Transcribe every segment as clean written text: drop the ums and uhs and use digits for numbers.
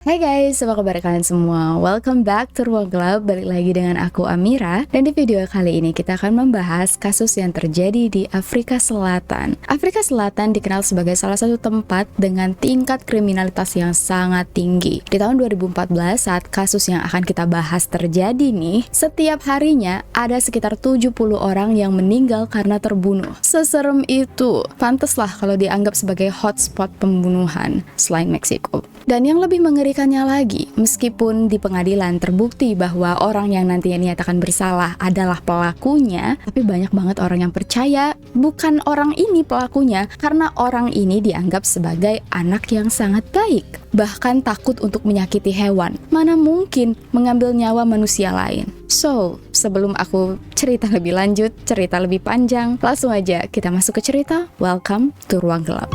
Hai guys, apa kabar kalian semua? Welcome back to Ruang Gelap, balik lagi dengan aku Amira. Dan di video kali ini kita akan membahas kasus yang terjadi di Afrika Selatan. Afrika Selatan dikenal sebagai salah satu tempat dengan tingkat kriminalitas yang sangat tinggi. Di tahun 2014 saat kasus yang akan kita bahas terjadi nih, setiap harinya ada sekitar 70 orang yang meninggal karena terbunuh. Seserem itu, pantaslah kalau dianggap sebagai hotspot pembunuhan selain Meksiko. Dan yang lebih mengerikannya lagi, meskipun di pengadilan terbukti bahwa orang yang nantinya dinyatakan bersalah adalah pelakunya, tapi banyak banget orang yang percaya bukan orang ini pelakunya karena orang ini dianggap sebagai anak yang sangat baik. Bahkan takut untuk menyakiti hewan. Mana mungkin mengambil nyawa manusia lain? So, sebelum aku cerita lebih lanjut, cerita lebih panjang, langsung aja kita masuk ke cerita. Welcome to Ruang Gelap.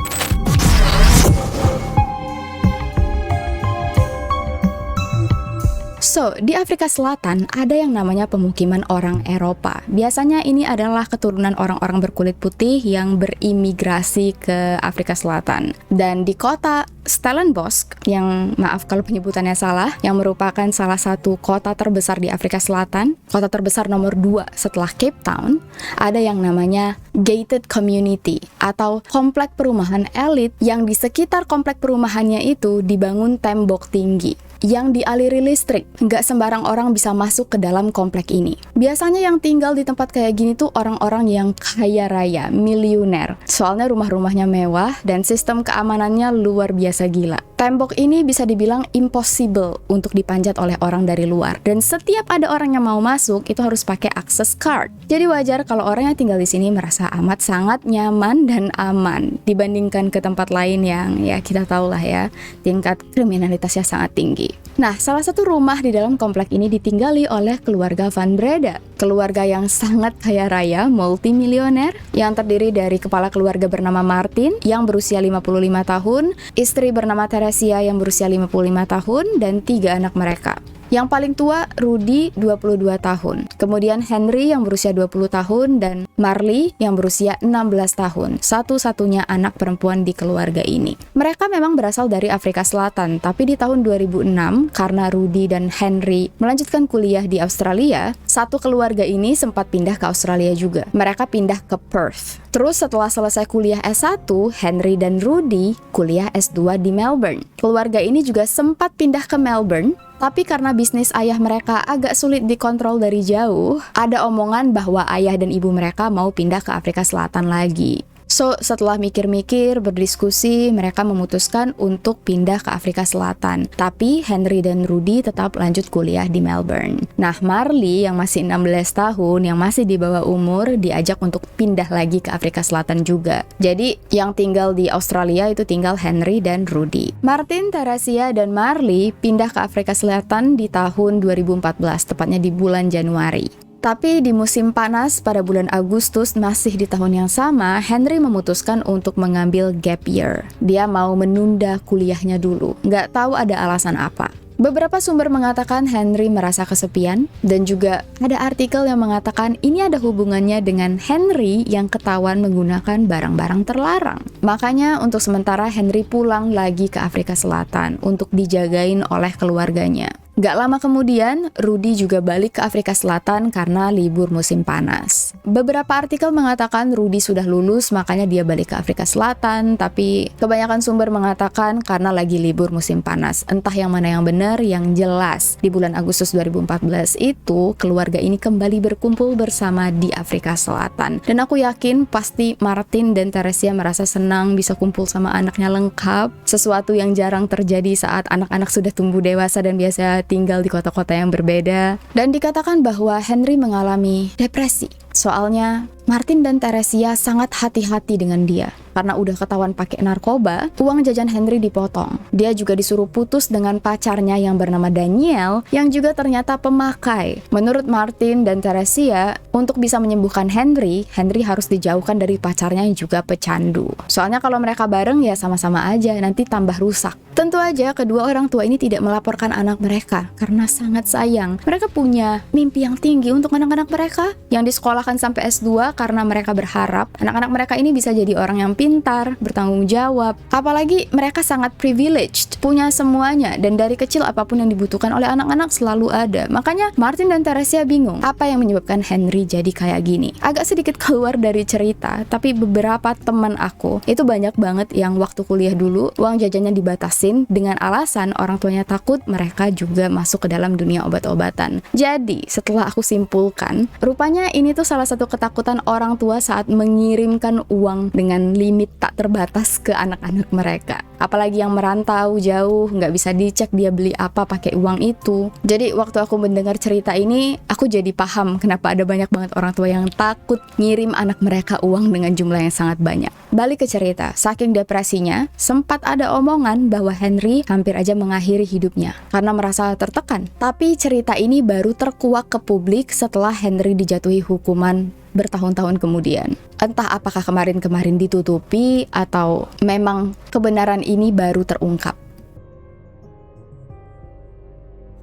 So, di Afrika Selatan ada yang namanya pemukiman orang Eropa. Biasanya ini adalah keturunan orang-orang berkulit putih yang berimigrasi ke Afrika Selatan. Dan di kota Stellenbosch, yang maaf kalau penyebutannya salah, yang merupakan salah satu kota terbesar di Afrika Selatan, kota terbesar nomor 2 setelah Cape Town, ada yang namanya gated community atau komplek perumahan elit yang di sekitar komplek perumahannya itu dibangun tembok tinggi yang dialiri listrik. Nggak sembarang orang bisa masuk ke dalam komplek ini. Biasanya yang tinggal di tempat kayak gini tuh orang-orang yang kaya raya, miliuner. Soalnya rumah-rumahnya mewah dan sistem keamanannya luar biasa gila. Tembok ini bisa dibilang impossible untuk dipanjat oleh orang dari luar. Dan setiap ada orang yang mau masuk, itu harus pakai access card. Jadi wajar kalau orang yang tinggal di sini merasa amat sangat nyaman dan aman dibandingkan ke tempat lain yang ya kita tahu lah ya, tingkat kriminalitasnya sangat tinggi. Nah, salah satu rumah di dalam komplek ini ditinggali oleh keluarga Van Breda. Keluarga yang sangat kaya raya, multimilioner, yang terdiri dari kepala keluarga bernama Martin yang berusia 55 tahun, istri bernama Teresia yang berusia 55 tahun, dan 3 anak mereka. Yang paling tua, Rudy, 22 tahun. Kemudian Henry yang berusia 20 tahun dan Marley yang berusia 16 tahun. Satu-satunya anak perempuan di keluarga ini. Mereka memang berasal dari Afrika Selatan, tapi di tahun 2006, karena Rudy dan Henry melanjutkan kuliah di Australia, satu keluarga ini sempat pindah ke Australia juga. Mereka pindah ke Perth. Terus setelah selesai kuliah S1, Henry dan Rudy kuliah S2 di Melbourne. Keluarga ini juga sempat pindah ke Melbourne, tapi karena bisnis ayah mereka agak sulit dikontrol dari jauh, ada omongan bahwa ayah dan ibu mereka mau pindah ke Afrika Selatan lagi. So, setelah mikir-mikir, berdiskusi, mereka memutuskan untuk pindah ke Afrika Selatan. Tapi Henry dan Rudy tetap lanjut kuliah di Melbourne. Nah, Marley yang masih 16 tahun, yang masih di bawah umur, diajak untuk pindah lagi ke Afrika Selatan juga. Jadi, yang tinggal di Australia itu tinggal Henry dan Rudy. Martin, Teresia, dan Marley pindah ke Afrika Selatan di tahun 2014, tepatnya di bulan Januari. Tapi di musim panas pada bulan Agustus masih di tahun yang sama, Henry memutuskan untuk mengambil gap year. Dia mau menunda kuliahnya dulu. Nggak tahu ada alasan apa. Beberapa sumber mengatakan Henry merasa kesepian, dan juga ada artikel yang mengatakan ini ada hubungannya dengan Henry yang ketahuan menggunakan barang-barang terlarang. Makanya untuk sementara Henry pulang lagi ke Afrika Selatan untuk dijagain oleh keluarganya. Gak lama kemudian, Rudy juga balik ke Afrika Selatan karena libur musim panas. Beberapa artikel mengatakan Rudy sudah lulus, makanya dia balik ke Afrika Selatan, tapi kebanyakan sumber mengatakan karena lagi libur musim panas. Entah yang mana yang benar, yang jelas. Di bulan Agustus 2014 itu, keluarga ini kembali berkumpul bersama di Afrika Selatan. Dan aku yakin pasti Martin dan Teresia merasa senang bisa kumpul sama anaknya lengkap. Sesuatu yang jarang terjadi saat anak-anak sudah tumbuh dewasa dan biasa tinggal di kota-kota yang berbeda. Dan dikatakan bahwa Henry mengalami depresi. Soalnya Martin dan Teresia sangat hati-hati dengan dia. Karena udah ketahuan pakai narkoba, uang jajan Henry dipotong. Dia juga disuruh putus dengan pacarnya yang bernama Daniel, yang juga ternyata pemakai. Menurut Martin dan Teresia, untuk bisa menyembuhkan Henry harus dijauhkan dari pacarnya yang juga pecandu. Soalnya kalau mereka bareng ya sama-sama aja, nanti tambah rusak. Tentu aja kedua orang tua ini tidak melaporkan anak mereka karena sangat sayang. Mereka punya mimpi yang tinggi untuk anak-anak mereka yang disekolahkan sampai S2 karena mereka berharap anak-anak mereka ini bisa jadi orang yang pintar, bertanggung jawab. Apalagi mereka sangat privileged, punya semuanya, dan dari kecil apapun yang dibutuhkan oleh anak-anak selalu ada. Makanya Martin dan Theresia bingung, apa yang menyebabkan Henry jadi kayak gini. Agak sedikit keluar dari cerita, tapi beberapa teman aku itu banyak banget yang waktu kuliah dulu uang jajannya dibatasin dengan alasan orang tuanya takut mereka juga masuk ke dalam dunia obat-obatan. Jadi setelah aku simpulkan, rupanya ini tuh salah satu ketakutan orang tua saat mengirimkan uang dengan limit tak terbatas ke anak-anak mereka. Apalagi yang merantau jauh, nggak bisa dicek dia beli apa pakai uang itu. Jadi waktu aku mendengar cerita ini, aku jadi paham kenapa ada banyak banget orang tua yang takut ngirim anak mereka uang dengan jumlah yang sangat banyak. Balik ke cerita, saking depresinya, sempat ada omongan bahwa Henry hampir aja mengakhiri hidupnya karena merasa tertekan. Tapi cerita ini baru terkuak ke publik setelah Henry dijatuhi hukuman bertahun-tahun kemudian. Entah apakah kemarin-kemarin ditutupi atau memang kebenaran ini baru terungkap.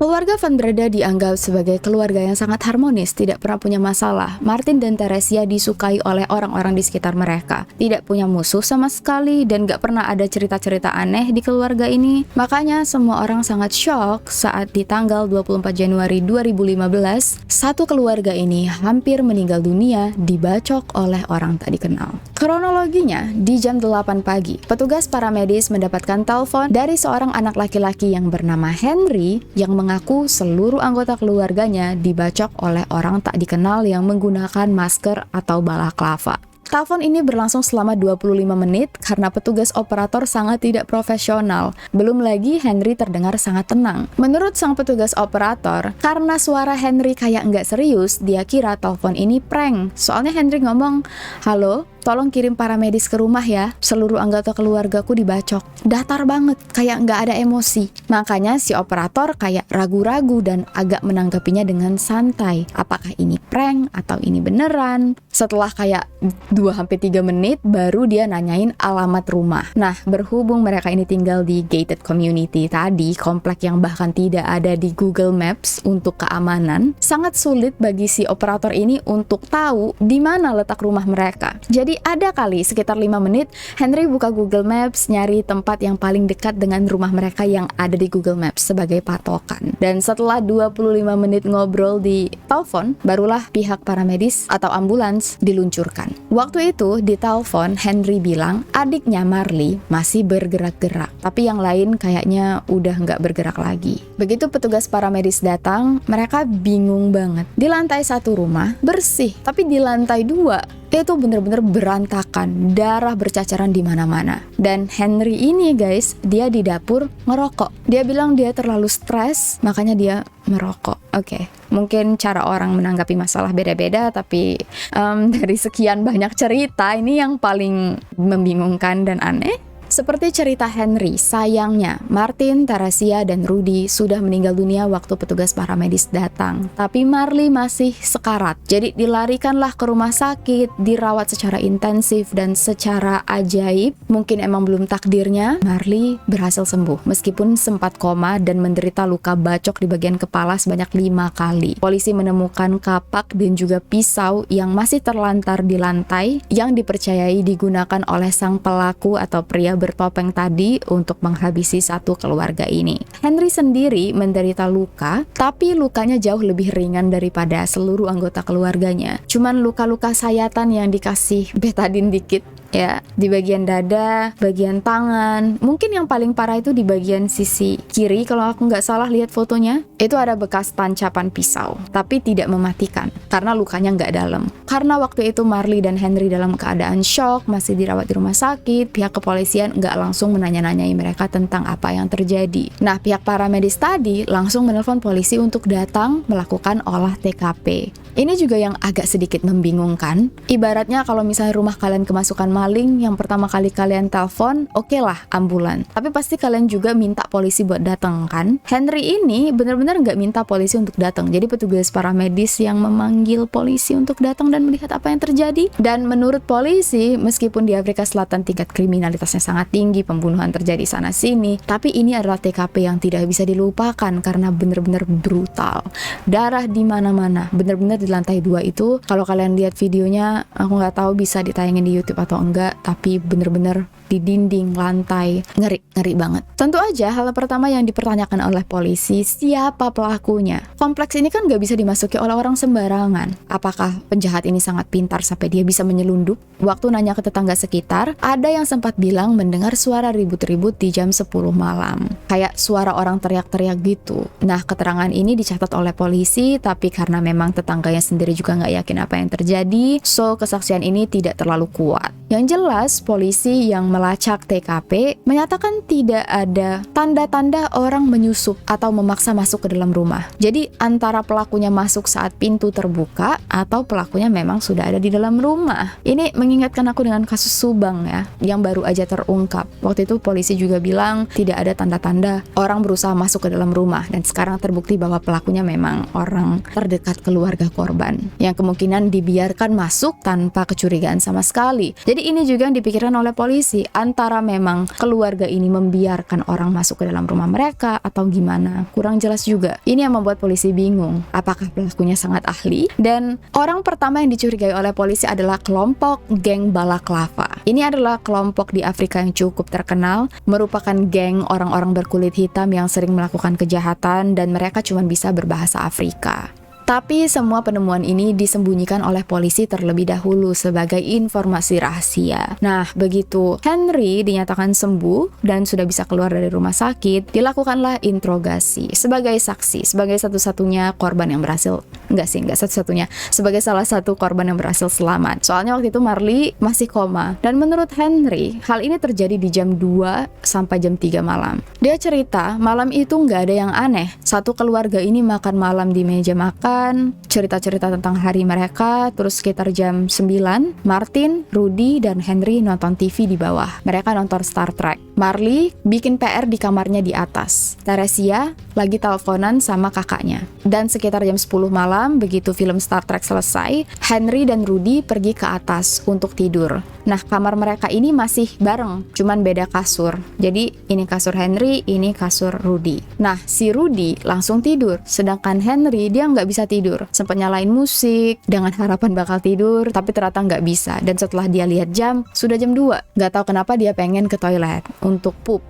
Keluarga Van Breda dianggap sebagai keluarga yang sangat harmonis, tidak pernah punya masalah. Martin dan Theresia disukai oleh orang-orang di sekitar mereka, tidak punya musuh sama sekali, dan gak pernah ada cerita-cerita aneh di keluarga ini. Makanya semua orang sangat shock saat di tanggal 24 Januari 2015, satu keluarga ini hampir meninggal dunia dibacok oleh orang tak dikenal. Kronologinya, di jam 8 pagi, petugas paramedis mendapatkan telepon dari seorang anak laki-laki yang bernama Henry yang mengaku seluruh anggota keluarganya dibacok oleh orang tak dikenal yang menggunakan masker atau balaklava. Telepon ini berlangsung selama 25 menit karena petugas operator sangat tidak profesional. Belum lagi Henry terdengar sangat tenang. Menurut sang petugas operator, karena suara Henry kayak nggak serius, dia kira telepon ini prank. Soalnya Henry ngomong, "Halo, tolong kirim paramedis ke rumah ya, seluruh anggota keluargaku dibacok." Datar banget, kayak nggak ada emosi. Makanya si operator kayak ragu-ragu dan agak menanggapinya dengan santai. Apakah ini prank atau ini beneran? Setelah kayak 2-3 menit, baru dia nanyain alamat rumah. Nah, berhubung mereka ini tinggal di gated community tadi, komplek yang bahkan tidak ada di Google Maps untuk keamanan, sangat sulit bagi si operator ini untuk tahu di mana letak rumah mereka. Jadi ada kali sekitar 5 menit Henry buka Google Maps nyari tempat yang paling dekat dengan rumah mereka yang ada di Google Maps sebagai patokan. Dan setelah 25 menit ngobrol di telepon, barulah pihak paramedis atau ambulans diluncurkan. Waktu itu di telepon Henry bilang adiknya Marley masih bergerak-gerak, tapi yang lain kayaknya udah nggak bergerak lagi. Begitu petugas paramedis datang, mereka bingung banget. Di lantai 1 rumah bersih, tapi di lantai 2 itu bener-bener berantakan, darah bercacaran di mana-mana. Dan Henry ini guys, dia di dapur ngerokok. Dia bilang dia terlalu stres, makanya dia merokok. Oke, mungkin cara orang menanggapi masalah beda-beda, tapi dari sekian banyak cerita, ini yang paling membingungkan dan aneh. Seperti cerita Henry, sayangnya Martin, Theresia, dan Rudy sudah meninggal dunia waktu petugas paramedis datang. Tapi Marley masih sekarat, jadi dilarikanlah ke rumah sakit, dirawat secara intensif dan secara ajaib. Mungkin emang belum takdirnya, Marley berhasil sembuh meskipun sempat koma dan menderita luka bacok di bagian kepala sebanyak 5 kali. Polisi menemukan kapak dan juga pisau yang masih terlantar di lantai yang dipercayai digunakan oleh sang pelaku atau pria bertopeng tadi untuk menghabisi satu keluarga ini. Henry sendiri menderita luka, tapi lukanya jauh lebih ringan daripada seluruh anggota keluarganya. Cuman luka-luka sayatan yang dikasih betadine dikit ya, di bagian dada, bagian tangan. Mungkin yang paling parah itu di bagian sisi kiri, kalau aku nggak salah lihat fotonya, itu ada bekas tancapan pisau, tapi tidak mematikan karena lukanya nggak dalam. Karena waktu itu Marley dan Henry dalam keadaan shock, masih dirawat di rumah sakit, pihak kepolisian nggak langsung menanya-nanyai mereka tentang apa yang terjadi. Nah, pihak paramedis tadi langsung menelpon polisi untuk datang melakukan olah TKP. Ini juga yang agak sedikit membingungkan. Ibaratnya kalau misalnya rumah kalian kemasukan maling, yang pertama kali kalian telepon, oke lah ambulan. Tapi pasti kalian juga minta polisi buat datang kan? Henry ini benar-benar nggak minta polisi untuk datang. Jadi petugas paramedis yang memanggil polisi untuk datang dan melihat apa yang terjadi. Dan menurut polisi, meskipun di Afrika Selatan tingkat kriminalitasnya sangat tinggi, pembunuhan terjadi sana-sini, tapi ini adalah TKP yang tidak bisa dilupakan karena benar-benar brutal. Darah di mana-mana, benar-benar di lantai 2 itu. Kalau kalian lihat videonya, aku nggak tahu bisa ditayangin di YouTube atau enggak, tapi bener-bener di dinding, lantai, ngeri banget. Tentu aja hal pertama yang dipertanyakan oleh polisi, siapa pelakunya? Kompleks ini kan nggak bisa dimasuki oleh orang sembarangan. Apakah penjahat ini sangat pintar sampai dia bisa menyelundup? Waktu nanya ke tetangga sekitar, ada yang sempat bilang mendengar suara ribut-ribut di jam 10 malam. Kayak suara orang teriak-teriak gitu. Nah, keterangan ini dicatat oleh polisi, tapi karena memang tetangganya sendiri juga nggak yakin apa yang terjadi, so kesaksian ini tidak terlalu kuat. Yang jelas, polisi yang melacak TKP menyatakan tidak ada tanda-tanda orang menyusup atau memaksa masuk ke dalam rumah. Jadi antara pelakunya masuk saat pintu terbuka atau pelakunya memang sudah ada di dalam rumah. Ini mengingatkan aku dengan kasus Subang ya, yang baru aja terungkap. Waktu itu polisi juga bilang tidak ada tanda-tanda orang berusaha masuk ke dalam rumah, dan sekarang terbukti bahwa pelakunya memang orang terdekat keluarga korban yang kemungkinan dibiarkan masuk tanpa kecurigaan sama sekali. Jadi ini juga yang dipikirkan oleh polisi, antara memang keluarga ini membiarkan orang masuk ke dalam rumah mereka atau gimana, kurang jelas juga. Ini yang membuat polisi bingung, apakah pelakunya sangat ahli? Dan orang pertama yang dicurigai oleh polisi adalah kelompok geng Balaklava. Ini adalah kelompok di Afrika yang cukup terkenal, merupakan geng orang-orang berkulit hitam yang sering melakukan kejahatan dan mereka cuma bisa berbahasa Afrika. Tapi semua penemuan ini disembunyikan oleh polisi terlebih dahulu sebagai informasi rahasia. Nah, begitu Henry dinyatakan sembuh dan sudah bisa keluar dari rumah sakit, dilakukanlah interogasi sebagai saksi, sebagai satu-satunya korban yang berhasil. Enggak satu-satunya, sebagai salah satu korban yang berhasil selamat. Soalnya waktu itu Marley masih koma. Dan menurut Henry, hal ini terjadi di jam 2 sampai jam 3 malam. Dia cerita, malam itu nggak ada yang aneh. Satu keluarga ini makan malam di meja makan, cerita-cerita tentang hari mereka. Terus sekitar jam 9, Martin, Rudy, dan Henry nonton TV di bawah. Mereka nonton Star Trek. Marley bikin PR di kamarnya di atas. Teresia lagi teleponan sama kakaknya. Dan sekitar jam 10 malam, begitu film Star Trek selesai, Henry dan Rudy pergi ke atas untuk tidur. Nah, kamar mereka ini masih bareng, cuman beda kasur. Jadi ini kasur Henry, ini kasur Rudy. Nah, si Rudy langsung tidur, sedangkan Henry dia nggak bisa tidur. Sempat nyalain musik dengan harapan bakal tidur, tapi ternyata nggak bisa. Dan setelah dia lihat jam, sudah jam 2. Nggak tahu kenapa dia pengen ke toilet untuk pup.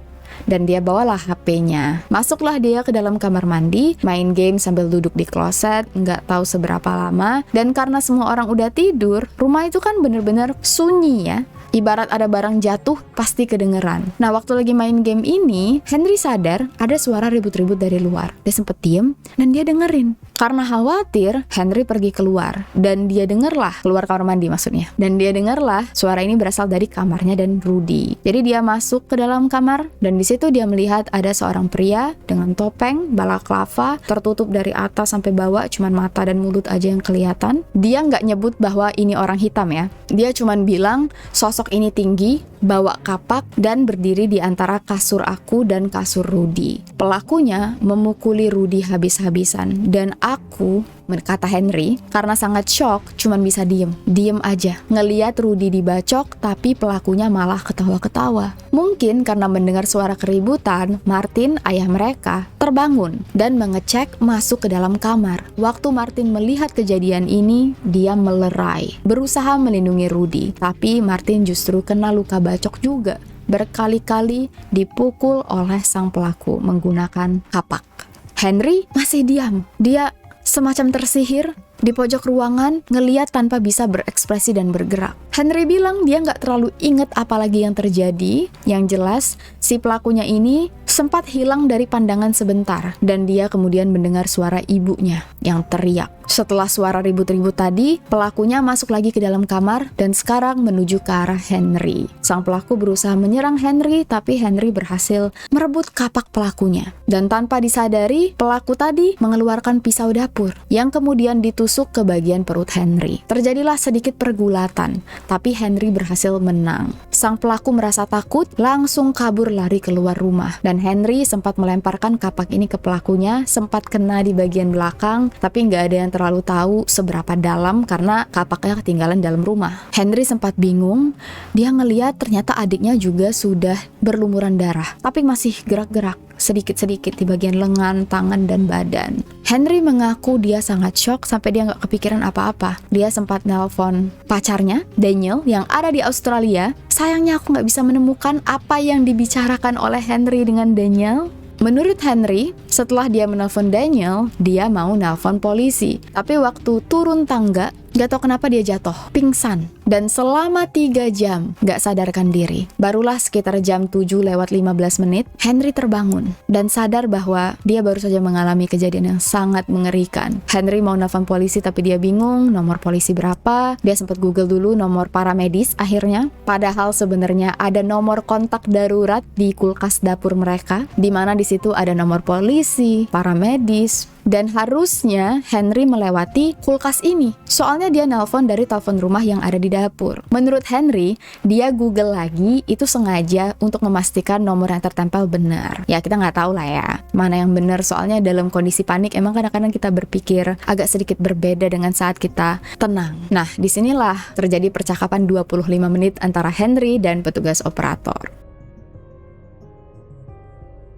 Dan dia bawalah HP-nya. Masuklah dia ke dalam kamar mandi, main game sambil duduk di kloset, nggak tahu seberapa lama. Dan karena semua orang udah tidur, rumah itu kan bener-bener sunyi ya. Ibarat ada barang jatuh, pasti kedengeran. Nah, waktu lagi main game ini, Henry sadar ada suara ribut-ribut dari luar. Dia sempet diem, dan dia dengerin. Karena khawatir, Henry pergi keluar. Dan dia dengerlah, keluar kamar mandi maksudnya. Dan dia dengerlah, suara ini berasal dari kamarnya dan Rudy. Jadi dia masuk ke dalam kamar, dan di situ dia melihat ada seorang pria dengan topeng, balaklava, tertutup dari atas sampai bawah, cuman mata dan mulut aja yang kelihatan. Dia nggak nyebut bahwa ini orang hitam ya. Dia cuman bilang, sosok ini tinggi, bawa kapak, dan berdiri di antara kasur aku dan kasur Rudy. Pelakunya memukuli Rudy habis-habisan, dan aku, kata Henry, karena sangat shock, cuman bisa diem aja, ngeliat Rudy dibacok, tapi pelakunya malah ketawa-ketawa. Mungkin karena mendengar suara keributan, Martin, ayah mereka, terbangun dan mengecek masuk ke dalam kamar. Waktu Martin melihat kejadian ini, dia melerai, berusaha melindungi Rudy, tapi Martin justru kena luka bacok juga. Berkali-kali dipukul oleh sang pelaku menggunakan kapak. Henry masih diam. Dia semacam tersihir di pojok ruangan, ngeliat tanpa bisa berekspresi dan bergerak. Henry bilang dia nggak terlalu inget apa lagi yang terjadi. Yang jelas, si pelakunya ini sempat hilang dari pandangan sebentar, dan dia kemudian mendengar suara ibunya yang teriak. Setelah suara ribut-ribut tadi, pelakunya masuk lagi ke dalam kamar dan sekarang menuju ke arah Henry. Sang pelaku berusaha menyerang Henry, tapi Henry berhasil merebut kapak pelakunya. Dan tanpa disadari, pelaku tadi mengeluarkan pisau dapur yang kemudian ditusuk ke bagian perut Henry. Terjadilah sedikit pergulatan, tapi Henry berhasil menang. Sang pelaku merasa takut, langsung kabur lari keluar rumah. Dan Henry sempat melemparkan kapak ini ke pelakunya, sempat kena di bagian belakang, tapi nggak ada yang terlalu tahu seberapa dalam karena kapaknya ketinggalan dalam rumah. Henry sempat bingung, dia ngeliat ternyata adiknya juga sudah berlumuran darah, tapi masih gerak-gerak. sedikit-sedikit di bagian lengan, tangan, dan badan. Henry mengaku dia sangat shock sampai dia nggak kepikiran apa-apa. Dia sempat nelpon pacarnya, Daniel, yang ada di Australia. Sayangnya aku nggak bisa menemukan apa yang dibicarakan oleh Henry dengan Daniel. Menurut Henry, setelah dia menelpon Daniel, dia mau nelpon polisi. Tapi waktu turun tangga, gak tau kenapa dia jatuh, pingsan. Dan selama 3 jam gak sadarkan diri. Barulah sekitar jam 7:15, Henry terbangun dan sadar bahwa dia baru saja mengalami kejadian yang sangat mengerikan. Henry mau nelpon polisi tapi dia bingung nomor polisi berapa. Dia sempat Google dulu nomor paramedis akhirnya. Padahal sebenarnya ada nomor kontak darurat di kulkas dapur mereka, di mana di situ ada nomor polisi, paramedis, dan harusnya Henry melewati kulkas ini. Soalnya dia nelpon dari telepon rumah yang ada di dapur. Menurut Henry, dia Google lagi itu sengaja untuk memastikan nomor yang tertempel benar. Ya kita nggak tahu lah ya mana yang benar, soalnya dalam kondisi panik emang kadang-kadang kita berpikir agak sedikit berbeda dengan saat kita tenang. Nah, disinilah terjadi percakapan 25 menit antara Henry dan petugas operator.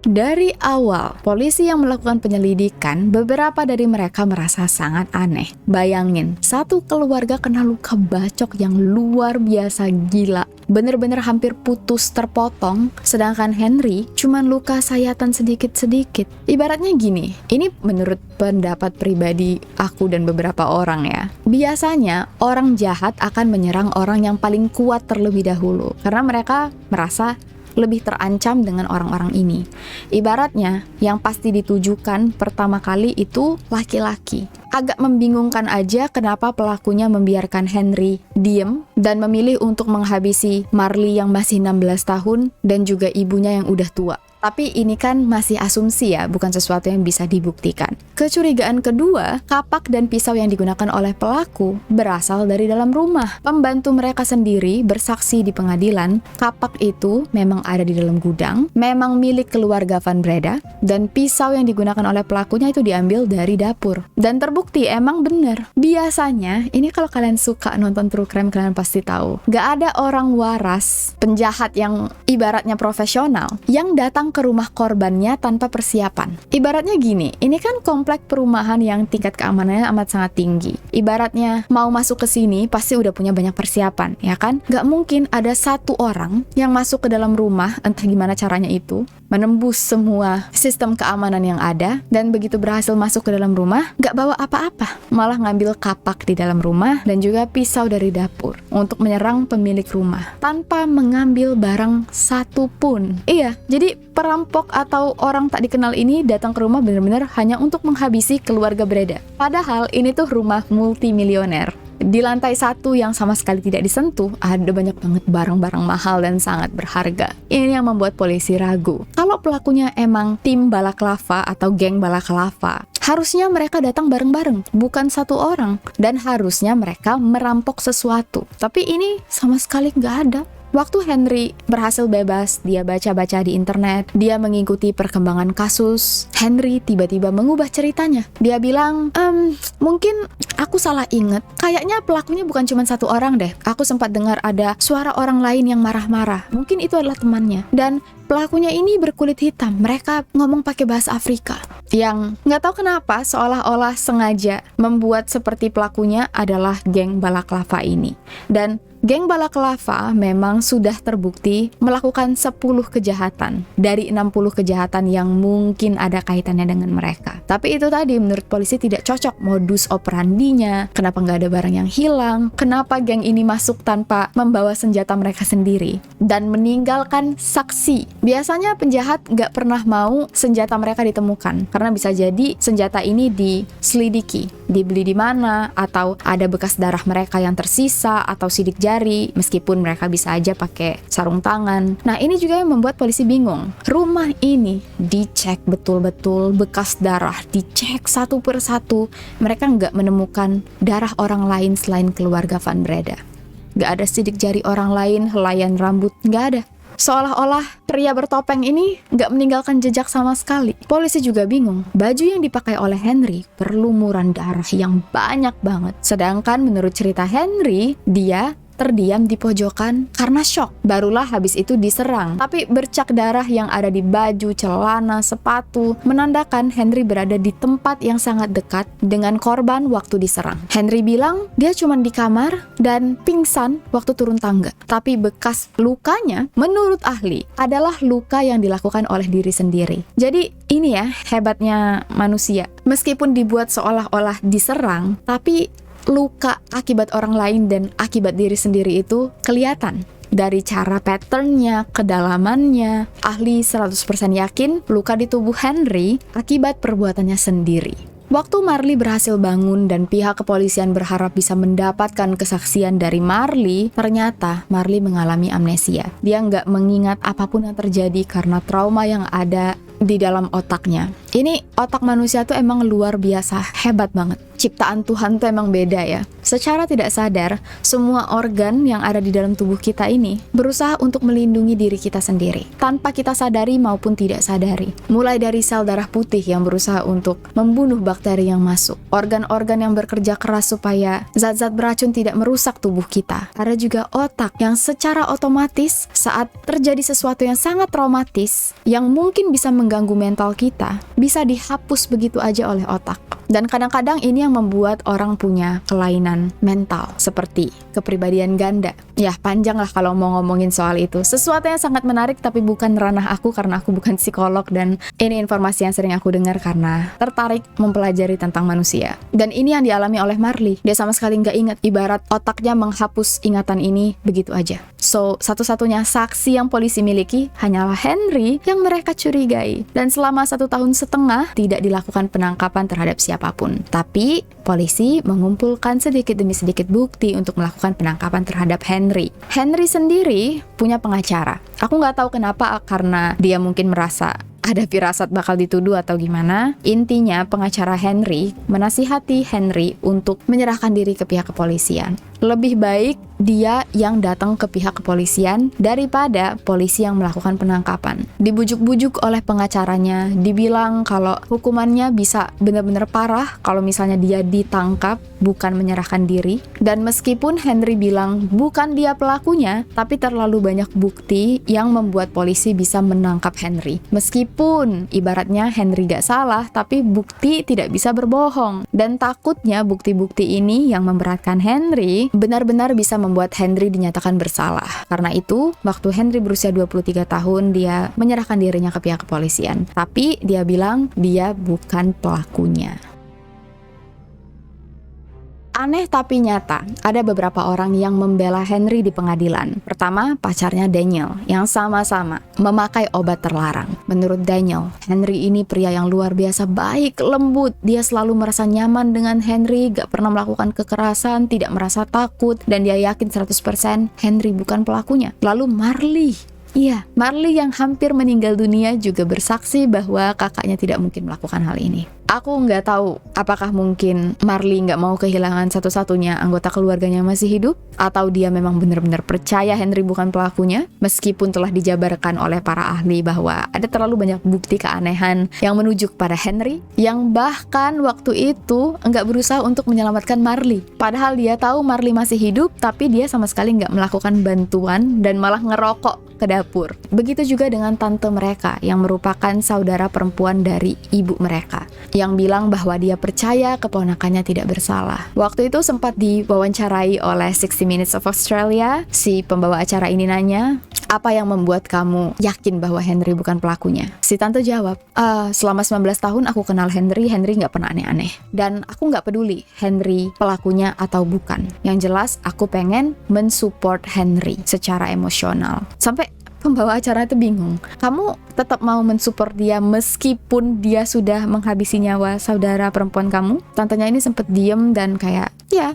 Dari awal, polisi yang melakukan penyelidikan, beberapa dari mereka merasa sangat aneh. Bayangin, satu keluarga kena luka bacok yang luar biasa gila. Bener-bener hampir putus terpotong, sedangkan Henry cuman luka sayatan sedikit-sedikit. Ibaratnya gini, ini menurut pendapat pribadi aku dan beberapa orang ya. Biasanya, orang jahat akan menyerang orang yang paling kuat terlebih dahulu, karena mereka merasa lebih terancam dengan orang-orang ini. Ibaratnya, yang pasti ditujukan pertama kali itu laki-laki. Agak membingungkan aja kenapa pelakunya membiarkan Henry diem dan memilih untuk menghabisi Marley yang masih 16 tahun dan juga ibunya yang udah tua. Tapi ini kan masih asumsi ya, bukan sesuatu yang bisa dibuktikan. Kecurigaan kedua, kapak dan pisau yang digunakan oleh pelaku berasal dari dalam rumah. Pembantu mereka sendiri bersaksi di pengadilan, kapak itu memang ada di dalam gudang, memang milik keluarga Van Breda, dan pisau yang digunakan oleh pelakunya itu diambil dari dapur. Dan terbukti emang bener. Biasanya, ini kalau kalian suka nonton true crime, kalian pasti tahu, gak ada orang waras, penjahat yang ibaratnya profesional, yang datang ke rumah korbannya tanpa persiapan. Ibaratnya gini, ini kan komplek perumahan yang tingkat keamanannya amat sangat tinggi. Ibaratnya mau masuk ke sini pasti udah punya banyak persiapan, ya kan? Gak mungkin ada satu orang yang masuk ke dalam rumah, entah gimana caranya itu, menembus semua sistem keamanan yang ada, dan begitu berhasil masuk ke dalam rumah, gak bawa apa-apa, malah ngambil kapak di dalam rumah dan juga pisau dari dapur untuk menyerang pemilik rumah tanpa mengambil barang satupun. Iya, jadi perampok atau orang tak dikenal ini datang ke rumah benar-benar hanya untuk menghabisi keluarga Breda. Padahal ini tuh rumah multimilioner. Di lantai 1 yang sama sekali tidak disentuh, ada banyak banget barang-barang mahal dan sangat berharga. Ini yang membuat polisi ragu. Kalau pelakunya emang tim balaklava atau geng balaklava, harusnya mereka datang bareng-bareng, bukan satu orang. Dan harusnya mereka merampok sesuatu. Tapi ini sama sekali nggak ada. Waktu Henry berhasil bebas, dia baca-baca di internet, dia mengikuti perkembangan kasus. Henry tiba-tiba mengubah ceritanya. Dia bilang, mungkin aku salah inget. Kayaknya pelakunya bukan cuma satu orang deh. Aku sempat dengar ada suara orang lain yang marah-marah. Mungkin itu adalah temannya. Dan pelakunya ini berkulit hitam. Mereka ngomong pakai bahasa Afrika. Yang nggak tahu kenapa seolah-olah sengaja membuat seperti pelakunya adalah geng balaklava ini. Dan geng balaklava memang sudah terbukti melakukan 10 kejahatan dari 60 kejahatan yang mungkin ada kaitannya dengan mereka. Tapi itu tadi menurut polisi tidak cocok modus operandinya, kenapa nggak ada barang yang hilang, kenapa geng ini masuk tanpa membawa senjata mereka sendiri, dan meninggalkan saksi. Biasanya penjahat nggak pernah mau senjata mereka ditemukan, karena bisa jadi senjata ini diselidiki, dibeli di mana, atau ada bekas darah mereka yang tersisa, atau sidik jari, meskipun mereka bisa aja pakai sarung tangan. Nah, ini juga yang membuat polisi bingung. Rumah ini dicek betul-betul, bekas darah dicek satu per satu. Mereka nggak menemukan darah orang lain selain keluarga Van Breda. Nggak ada sidik jari orang lain, helaian rambut, nggak ada. Seolah-olah pria bertopeng ini nggak meninggalkan jejak sama sekali. Polisi juga bingung. Baju yang dipakai oleh Henry berlumuran darah yang banyak banget. Sedangkan menurut cerita Henry, dia terdiam di pojokan karena shock. Barulah habis itu diserang. Tapi bercak darah yang ada di baju, celana, sepatu menandakan Henry berada di tempat yang sangat dekat dengan korban waktu diserang. Henry bilang dia cuma di kamar dan pingsan waktu turun tangga. Tapi bekas lukanya menurut ahli adalah luka yang dilakukan oleh diri sendiri. Jadi ini ya hebatnya manusia. Meskipun dibuat seolah-olah diserang, tapi luka akibat orang lain dan akibat diri sendiri itu kelihatan. Dari cara patternnya, kedalamannya, ahli 100% yakin luka di tubuh Henry akibat perbuatannya sendiri. Waktu Marley berhasil bangun dan pihak kepolisian berharap bisa mendapatkan kesaksian dari Marley, ternyata Marley mengalami amnesia. Dia nggak mengingat apapun yang terjadi karena trauma yang ada di dalam otaknya. Ini otak manusia tuh emang luar biasa, hebat banget. Ciptaan Tuhan tuh emang beda ya. Secara tidak sadar, semua organ yang ada di dalam tubuh kita ini berusaha untuk melindungi diri kita sendiri, tanpa kita sadari maupun tidak sadari. Mulai dari sel darah putih yang berusaha untuk membunuh bakteri yang masuk, organ-organ yang bekerja keras supaya zat-zat beracun tidak merusak tubuh kita. Ada juga otak yang secara otomatis saat terjadi sesuatu yang sangat traumatis, yang mungkin bisa mengganggu mental kita, bisa dihapus begitu aja oleh otak. Dan kadang-kadang ini yang membuat orang punya kelainan mental, seperti kepribadian ganda. Ya, panjang lah kalau mau ngomongin soal itu. Sesuatu yang sangat menarik tapi bukan ranah aku karena aku bukan psikolog, dan ini informasi yang sering aku dengar karena tertarik mempelajari tentang manusia. Dan ini yang dialami oleh Marley. Dia sama sekali nggak ingat, ibarat otaknya menghapus ingatan ini begitu aja. So, satu-satunya saksi yang polisi miliki hanyalah Henry yang mereka curigai. Dan selama 1,5 tahun tidak dilakukan penangkapan terhadap siapapun. Tapi, polisi mengumpulkan sedikit demi sedikit bukti untuk melakukan penangkapan terhadap Henry. Henry sendiri punya pengacara. Aku nggak tahu kenapa, karena dia mungkin merasa ada firasat bakal dituduh atau gimana. Intinya, pengacara Henry menasihati Henry untuk menyerahkan diri ke pihak kepolisian. Lebih baik dia yang datang ke pihak kepolisian daripada polisi yang melakukan penangkapan. Dibujuk-bujuk oleh pengacaranya, dibilang kalau hukumannya bisa benar-benar parah kalau misalnya dia ditangkap, bukan menyerahkan diri. Dan meskipun Henry bilang bukan dia pelakunya, tapi terlalu banyak bukti yang membuat polisi bisa menangkap Henry. Meskipun ibaratnya Henry gak salah, tapi bukti tidak bisa berbohong. Dan takutnya bukti-bukti ini yang memberatkan Henry benar-benar bisa membuat Henry dinyatakan bersalah. Karena itu, waktu Henry berusia 23 tahun, dia menyerahkan dirinya ke pihak kepolisian. Tapi dia bilang dia bukan pelakunya. Aneh tapi nyata, ada beberapa orang yang membela Henry di pengadilan. Pertama, pacarnya Daniel, yang sama-sama memakai obat terlarang. Menurut Daniel, Henry ini pria yang luar biasa baik, lembut. Dia selalu merasa nyaman dengan Henry, gak pernah melakukan kekerasan, tidak merasa takut, dan dia yakin 100% Henry bukan pelakunya. Lalu Marley. Iya, Marley yang hampir meninggal dunia juga bersaksi bahwa kakaknya tidak mungkin melakukan hal ini. Aku nggak tahu apakah mungkin Marley nggak mau kehilangan satu-satunya anggota keluarganya masih hidup, atau dia memang benar-benar percaya Henry bukan pelakunya, meskipun telah dijabarkan oleh para ahli bahwa ada terlalu banyak bukti keanehan yang menuju kepada Henry, yang bahkan waktu itu nggak berusaha untuk menyelamatkan Marley. Padahal dia tahu Marley masih hidup, tapi dia sama sekali nggak melakukan bantuan dan malah ngerokok ke dapur. Begitu juga dengan tante mereka yang merupakan saudara perempuan dari ibu mereka, yang bilang bahwa dia percaya keponakannya tidak bersalah. Waktu itu sempat diwawancarai oleh 60 Minutes of Australia. Si pembawa acara ini nanya, apa yang membuat kamu yakin bahwa Henry bukan pelakunya? Si tante jawab, selama 19 tahun aku kenal Henry nggak pernah aneh-aneh. Dan aku nggak peduli Henry pelakunya atau bukan. Yang jelas aku pengen mensupport Henry secara emosional. Sampai pembawa acara itu bingung. Kamu tetap mau mensupport dia meskipun dia sudah menghabisi nyawa saudara perempuan kamu? Tantenya ini sempat diem dan kayak, ya,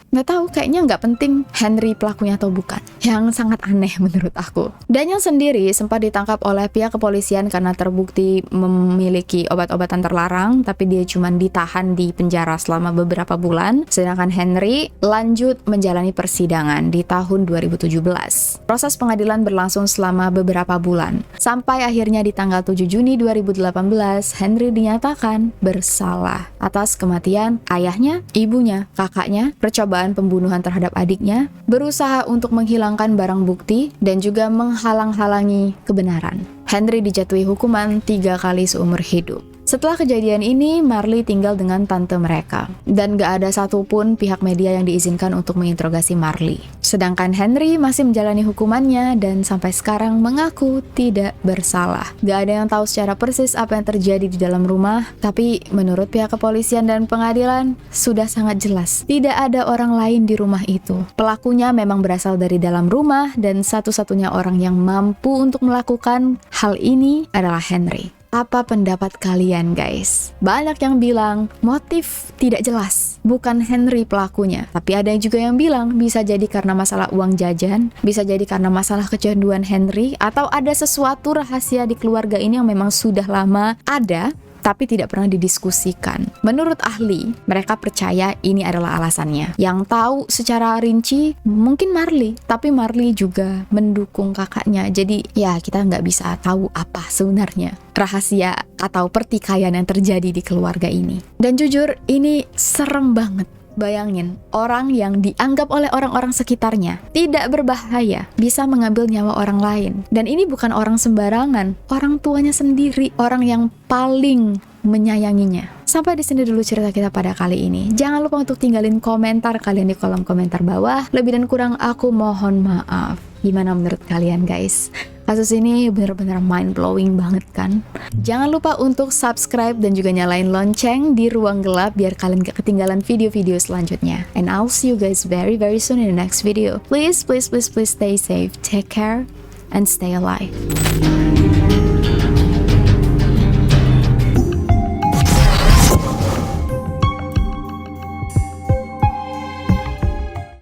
nggak tahu, kayaknya nggak penting Henry pelakunya atau bukan. Yang sangat aneh menurut aku. Daniel sendiri sempat ditangkap oleh pihak kepolisian karena terbukti memiliki obat-obatan terlarang, tapi dia cuma ditahan di penjara selama beberapa bulan. Sedangkan Henry lanjut menjalani persidangan di tahun 2017. Proses pengadilan berlangsung selama beberapa bulan. Sampai akhirnya di tanggal 7 Juni 2018, Henry dinyatakan bersalah atas kematian ayahnya, ibunya, kakaknya, percobaan percobaan pembunuhan terhadap adiknya, berusaha untuk menghilangkan barang bukti, dan juga menghalang-halangi kebenaran. Henry dijatuhi hukuman 3 kali seumur hidup. Setelah kejadian ini, Marley tinggal dengan tante mereka, dan gak ada satupun pihak media yang diizinkan untuk menginterogasi Marley. Sedangkan Henry masih menjalani hukumannya dan sampai sekarang mengaku tidak bersalah. Gak ada yang tahu secara persis apa yang terjadi di dalam rumah, tapi menurut pihak kepolisian dan pengadilan, sudah sangat jelas tidak ada orang lain di rumah itu. Pelakunya memang berasal dari dalam rumah, dan satu-satunya orang yang mampu untuk melakukan hal ini adalah Henry. Apa pendapat kalian, guys? Banyak yang bilang motif tidak jelas, bukan Henry pelakunya. Tapi ada juga yang bilang bisa jadi karena masalah uang jajan, bisa jadi karena masalah kecanduan Henry, atau ada sesuatu rahasia di keluarga ini yang memang sudah lama ada, tapi tidak pernah didiskusikan. Menurut ahli, mereka percaya ini adalah alasannya. Yang tahu secara rinci mungkin Marley, tapi Marley juga mendukung kakaknya. Jadi ya kita nggak bisa tahu apa sebenarnya rahasia atau pertikaian yang terjadi di keluarga ini. Dan jujur, ini serem banget. Bayangin, orang yang dianggap oleh orang-orang sekitarnya tidak berbahaya bisa mengambil nyawa orang lain. Dan ini bukan orang sembarangan, orang tuanya sendiri, orang yang paling menyayanginya. Sampai di sini dulu cerita kita pada kali ini. Jangan lupa untuk tinggalin komentar kalian di kolom komentar bawah. Lebih dan kurang aku mohon maaf. Gimana menurut kalian, guys? Kasus ini benar-benar mind-blowing banget kan? Jangan lupa untuk subscribe dan juga nyalain lonceng di ruang gelap biar kalian gak ketinggalan video-video selanjutnya. And I'll see you guys very soon in the next video. Please stay safe, take care, and stay alive.